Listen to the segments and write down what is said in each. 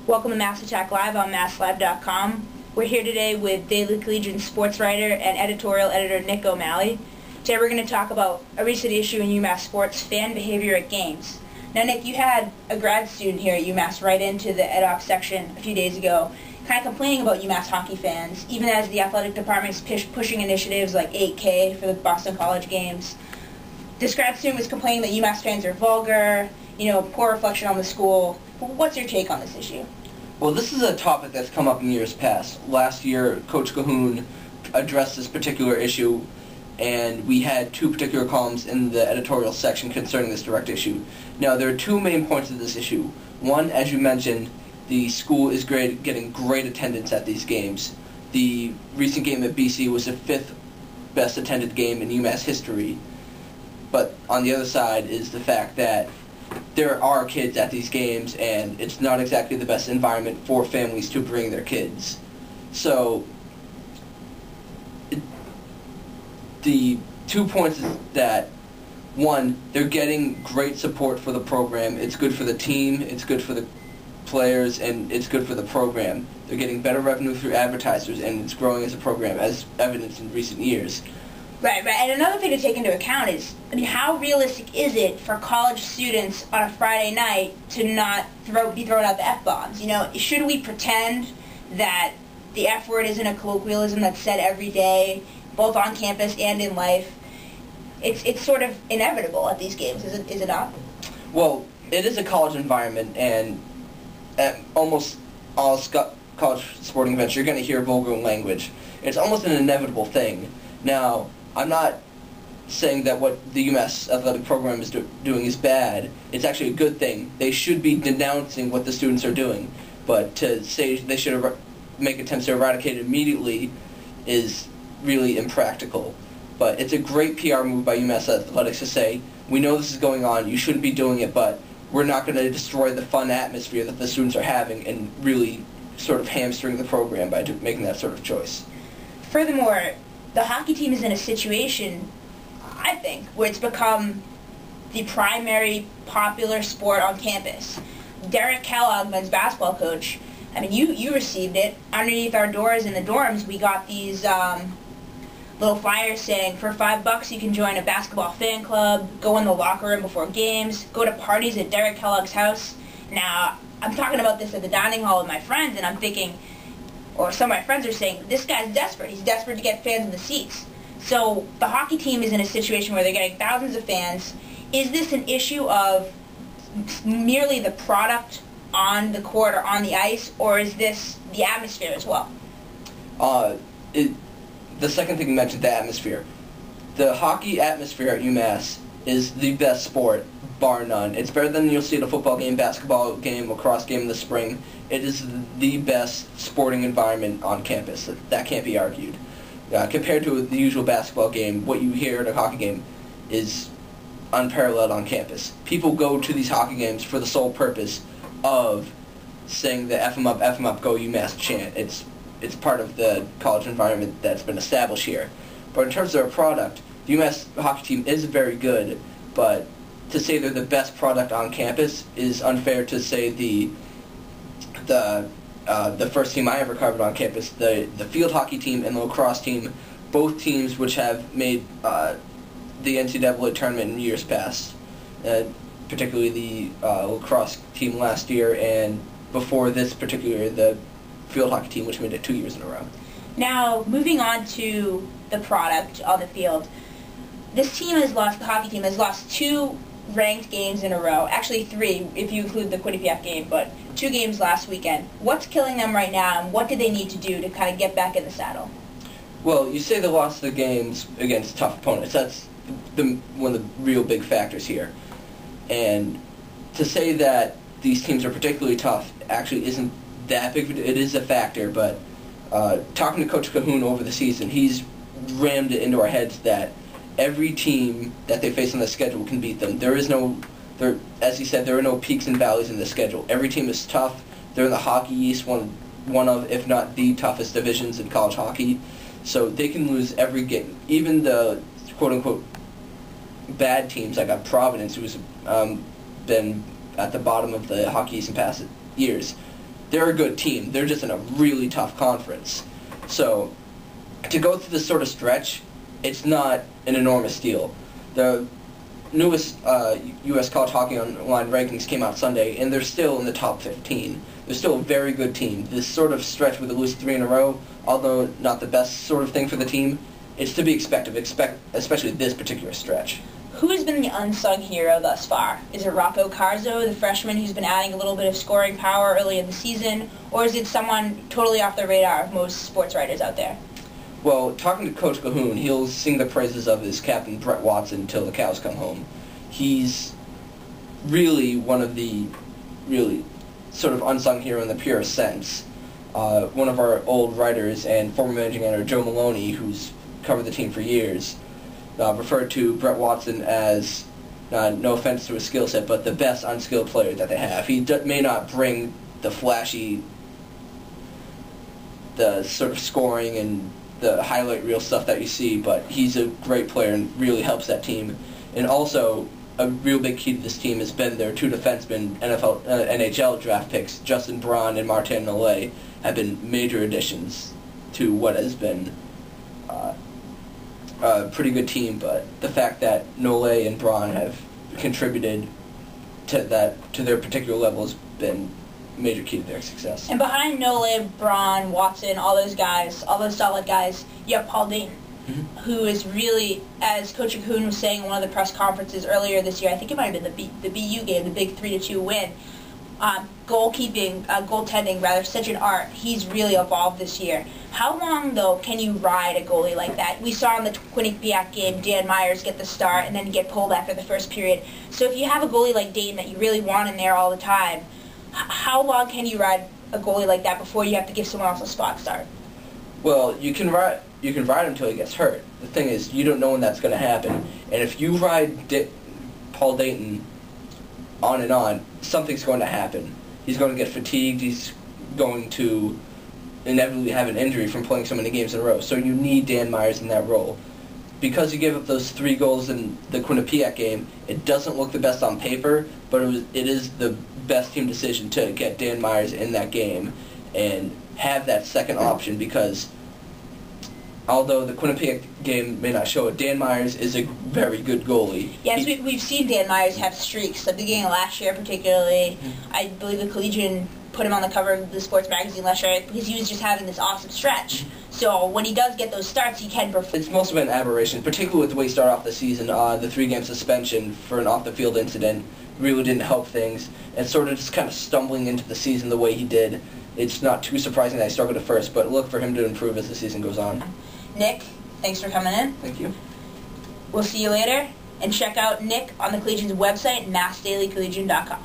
Welcome to Mass Attack Live on MassLive.com. We're here today with Daily Collegian sports writer and editorial editor Nick O'Malley. Today we're going to talk about a recent issue in UMass sports, fan behavior at games. Now Nick, you had a grad student here at UMass write into the ed hoc section a few days ago, kind of complaining about UMass hockey fans, even as the athletic department's pushing initiatives like 8K for the Boston College games. This grad student was complaining that UMass fans are vulgar, poor reflection on the school. What's your take on this issue? Well, this is a topic that's come up in years past. Last year, Coach Cahoon addressed this particular issue, and we had two particular columns in the editorial section concerning this direct issue. Now, there are two main points of this issue. One, as you mentioned, the school is getting great attendance at these games. The recent game at BC was the 5th best attended game in UMass history. But on the other side is the fact that there are kids at these games, and it's not exactly the best environment for families to bring their kids. So the 2 points is that, one, they're getting great support for the program. It's good for the team, it's good for the players, and it's good for the program. They're getting better revenue through advertisers, and it's growing as a program, as evidenced in recent years. Right. And another thing to take into account is, how realistic is it for college students on a Friday night to not be throwing out the F-bombs? Should we pretend that the F word isn't a colloquialism that's said every day, both on campus and in life? It's sort of inevitable at these games, is it not? Well, it is a college environment, and at almost all college sporting events, you're going to hear vulgar language. It's almost an inevitable thing. Now, I'm not saying that what the UMass athletic program is doing is bad. It's actually a good thing. They should be denouncing what the students are doing. But to say they should make attempts to eradicate it immediately is really impractical. But it's a great PR move by UMass Athletics to say, we know this is going on, you shouldn't be doing it, but we're not going to destroy the fun atmosphere that the students are having and really sort of hamstring the program by making that sort of choice. Furthermore, the hockey team is in a situation, I think, where it's become the primary popular sport on campus. Derek Kellogg, men's basketball coach, you received it. Underneath our doors in the dorms, we got these little flyers saying, for $5 you can join a basketball fan club, go in the locker room before games, go to parties at Derek Kellogg's house. Now, I'm talking about this at the dining hall with my friends, and I'm thinking, or some of my friends are saying, this guy's desperate. He's desperate to get fans in the seats. So the hockey team is in a situation where they're getting thousands of fans. Is this an issue of merely the product on the court or on the ice, or is this the atmosphere as well? The second thing you mentioned, the atmosphere. The hockey atmosphere at UMass is the best sport, bar none. It's better than you'll see at a football game, basketball game, lacrosse game in the spring. It is the best sporting environment on campus. That can't be argued. Compared to the usual basketball game, what you hear at a hockey game is unparalleled on campus. People go to these hockey games for the sole purpose of saying the F 'em up, go UMass chant. It's part of the college environment that's been established here. But in terms of our product, the UMass hockey team is very good, but to say they're the best product on campus is unfair to say the first team I ever covered on campus, the field hockey team and the lacrosse team, both teams which have made the NCAA tournament in years past, particularly the lacrosse team last year, and before this particular the field hockey team, which made it 2 years in a row. Now, moving on to the product on the field, the hockey team has lost 2 ranked games in a row. Actually 3, if you include the Quinnipiac game, but 2 games last weekend. What's killing them right now, and what do they need to do to kind of get back in the saddle? Well, you say they lost the games against tough opponents. That's one of the real big factors here. And to say that these teams are particularly tough actually isn't that big. It is a factor, but talking to Coach Cahoon over the season, he's rammed it into our heads that every team that they face on the schedule can beat them. As he said, there are no peaks and valleys in the schedule. Every team is tough. They're in the Hockey East, one of, if not the toughest divisions in college hockey. So they can lose every game. Even the quote-unquote bad teams like Providence, who's been at the bottom of the Hockey East in past years, they're a good team. They're just in a really tough conference. So to go through this sort of stretch, it's not an enormous deal. The newest U.S. College Hockey Online rankings came out Sunday, and they're still in the top 15. They're still a very good team. This sort of stretch with the lose 3 in a row, although not the best sort of thing for the team, it's to be expected, especially this particular stretch. Who has been the unsung hero thus far? Is it Rocco Carzo, the freshman who's been adding a little bit of scoring power early in the season, or is it someone totally off the radar of most sports writers out there? Well, talking to Coach Cahoon, he'll sing the praises of his captain, Brett Watson, until the cows come home. He's really one of the really sort of unsung hero in the purest sense. One of our old writers and former managing editor, Joe Maloney, who's covered the team for years, referred to Brett Watson as, no offense to his skill set, but the best unskilled player that they have. He may not bring the flashy, the sort of scoring and the highlight reel stuff that you see, but he's a great player and really helps that team. And also, a real big key to this team has been their 2 defensemen, NHL draft picks, Justin Braun and Martin Malley, have been major additions to what has been a pretty good team. But the fact that Malley and Braun have contributed to their particular level has been major key to their success. And behind Malley, Braun, Watson, all those guys, all those solid guys, you have Paul Dainton, who is really, as Coach Cahoon was saying in one of the press conferences earlier this year, I think it might have been the BU game, the big 3-2 win, goaltending, rather, such an art. He's really evolved this year. How long, though, can you ride a goalie like that? We saw in the Quinnipiac game Dan Meyers get the start and then get pulled after the first period. So if you have a goalie like Dainton that you really want in there all the time, how long can you ride a goalie like that before you have to give someone else a spot start? Well, you can ride him until he gets hurt. The thing is, you don't know when that's going to happen. And if you ride Paul Dainton on and on, something's going to happen. He's going to get fatigued. He's going to inevitably have an injury from playing so many games in a row. So you need Dan Meyers in that role. Because he gave up those 3 goals in the Quinnipiac game, it doesn't look the best on paper, but it is the best team decision to get Dan Meyers in that game and have that second option, because although the Quinnipiac game may not show it, Dan Meyers is a very good goalie. Yes, we've seen Dan Meyers have streaks. At the beginning of last year particularly, I believe the Collegian put him on the cover of the sports magazine last year because he was just having this awesome stretch. So when he does get those starts, he can perform. It's mostly been an aberration, particularly with the way he started off the season. The 3-game suspension for an off-the-field incident really didn't help things, and sort of just kind of stumbling into the season the way he did. It's not too surprising that he struggled at first, but look for him to improve as the season goes on. Nick, thanks for coming in. Thank you. We'll see you later, and check out Nick on the Collegian's website, massdailycollegian.com.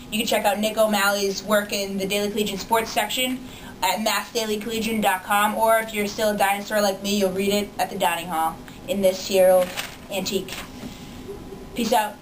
You can check out Nick O'Malley's work in the Daily Collegian Sports section at massdailycollegian.com, or if you're still a dinosaur like me, you'll read it at the dining hall in this here old antique. Peace out.